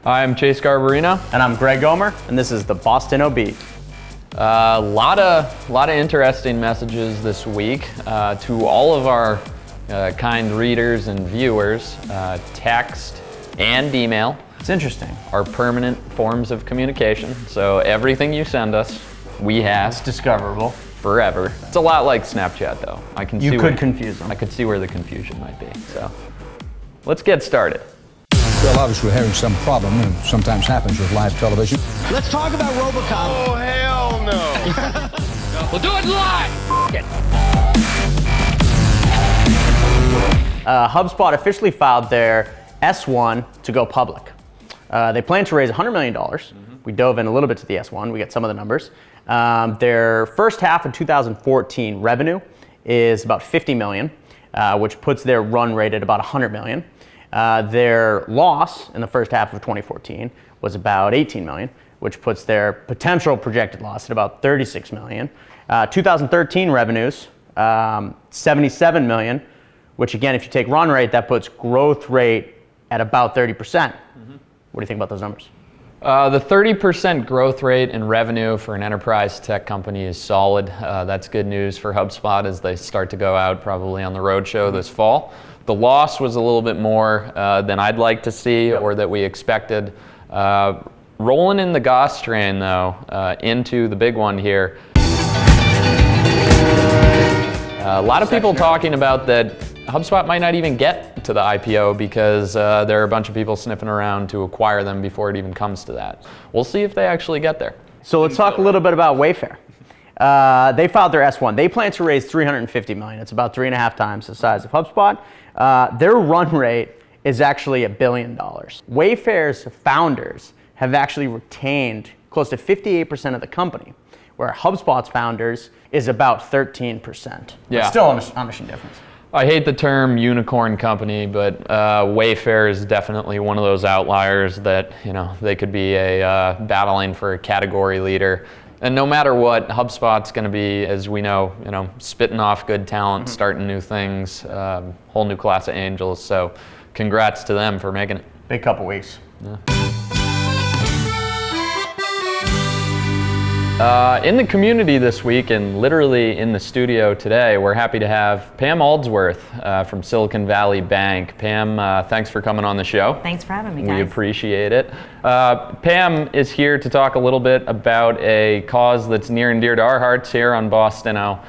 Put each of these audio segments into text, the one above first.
Hi, I'm Chase Garbarino. And I'm Greg Gomer, and this is the BostInno Beat. A lot of interesting messages this week to all of our kind readers and viewers. Text and email. It's interesting. Are permanent forms of communication. So everything you send us, we have. It's discoverable. Forever. It's a lot like Snapchat, though. You could confuse them. I could see where the confusion might be. So let's get started. Well, obviously we're having some problem, and it sometimes happens with live television. Let's talk about Robocop. Oh, hell no. We'll do it live. HubSpot officially filed their S1 to go public. They plan to raise $100 million. We dove in a little bit to the S1. We got some of the numbers. Their first half of 2014 revenue is about $50 million, which puts their run rate at about $100 million. Their loss in the first half of 2014 was about $18 million, which puts their potential projected loss at about $36 million. 2013 revenues, $77 million, which again, if you take run rate, that puts growth rate at about 30%. What do you think about those numbers? The 30% growth rate in revenue for an enterprise tech company is solid. That's good news for HubSpot as they start to go out probably on the roadshow this fall. The loss was a little bit more than I'd like to see or that we expected. Rolling in the Goss train, though, into the big one here. A lot of people talking about that HubSpot might not even get to the IPO because there are a bunch of people sniffing around to acquire them before it even comes to that. We'll see if they actually get there. So let's talk a little bit about Wayfair. They filed their S1. They plan to raise $350 million. It's about 3.5 times the size of HubSpot. Their run rate is actually $1 billion. Wayfair's founders have actually retained close to 58% of the company, where HubSpot's founders is about 13%. Yeah. But still an astonishing difference. I hate the term unicorn company, but Wayfair is definitely one of those outliers that, they could be battling for a category leader. And no matter what, HubSpot's going to be, as we know, spitting off good talent, starting new things, whole new class of angels. So congrats to them for making it. Big couple weeks. Yeah. In the community this week, and literally in the studio today, we're happy to have Pam Aldsworth from Silicon Valley Bank. Pam, thanks for coming on the show. Thanks for having me, guys. We appreciate it. Pam is here to talk a little bit about a cause that's near and dear to our hearts here on BostInno.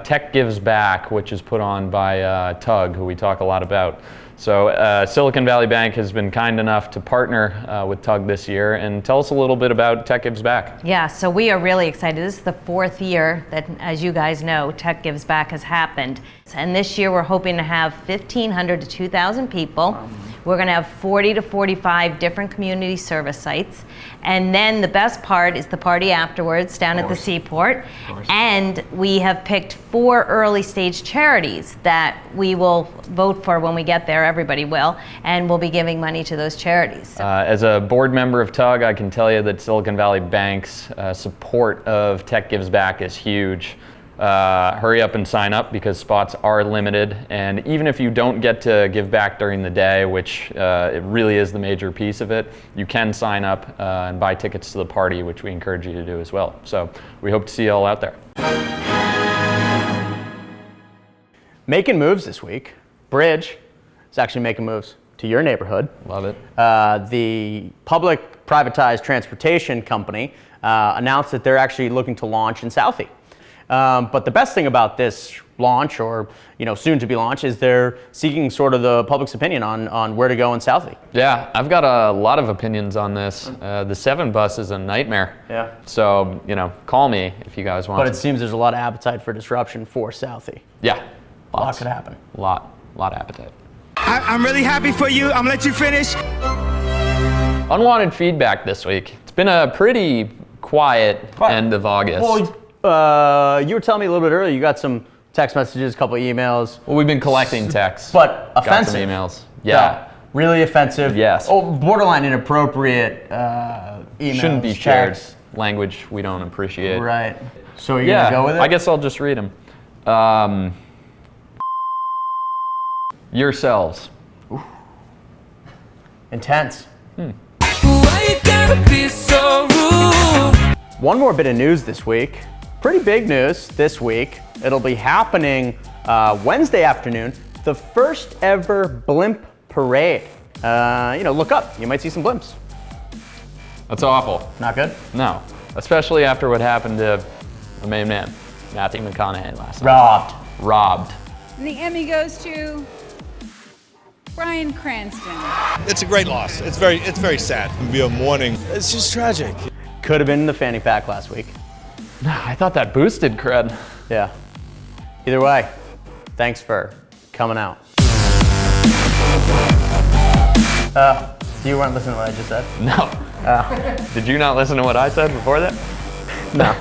Tech Gives Back, which is put on by Tug, who we talk a lot about. So Silicon Valley Bank has been kind enough to partner with Tug this year, and tell us a little bit about Tech Gives Back. Yeah, so we are really excited. This is the 4th year that, as you guys know, Tech Gives Back has happened. And this year we're hoping to have 1,500 to 2,000 people. We're going to have 40 to 45 different community service sites. And then the best part is the party afterwards down at the Seaport. And we have picked 4 early stage charities that we will vote for when we get there. Everybody will. And we'll be giving money to those charities. As a board member of Tug, I can tell you that Silicon Valley Bank's support of Tech Gives Back is huge. Hurry up and sign up because spots are limited, and even if you don't get to give back during the day, which it really is the major piece of it, you can sign up and buy tickets to the party, which we encourage you to do as well. So we hope to see you all out there. Making moves this week. Bridj is actually making moves to your neighborhood. Love it. The public privatized transportation company announced that they're actually looking to launch in Southie. But the best thing about this launch, or soon to be launched, is they're seeking sort of the public's opinion on where to go in Southie. Yeah, I've got a lot of opinions on this. The 7 bus is a nightmare. Yeah. So call me if you guys want. But it seems there's a lot of appetite for disruption for Southie. Yeah, A lot could happen. Lot of appetite. I'm really happy for you. I'm gonna let you finish. Unwanted feedback this week. It's been a pretty quiet end of August. Well, you were telling me a little bit earlier you got some text messages, a couple emails. Well, we've been collecting texts. But offensive. Got some emails. Yeah. Really offensive. Yes. Oh, borderline inappropriate emails. Shouldn't be shared. Texts. Language we don't appreciate. Right. So you're gonna go with it? I guess I'll just read them. Yourselves. Intense. Ooh, to be so rude. One more bit of news this week. Pretty big news this week. It'll be happening Wednesday afternoon, the first ever blimp parade. Look up, you might see some blimps. That's awful. Not good? No, especially after what happened to the main man, Matthew McConaughey last night. Robbed. Robbed. And the Emmy goes to Bryan Cranston. It's a great loss. It's very sad. We are mourning. It's just tragic. Could have been in the fanny pack last week. I thought that boosted cred. Yeah. Either way, thanks for coming out. You weren't listening to what I just said? No. Did you not listen to what I said before that? No.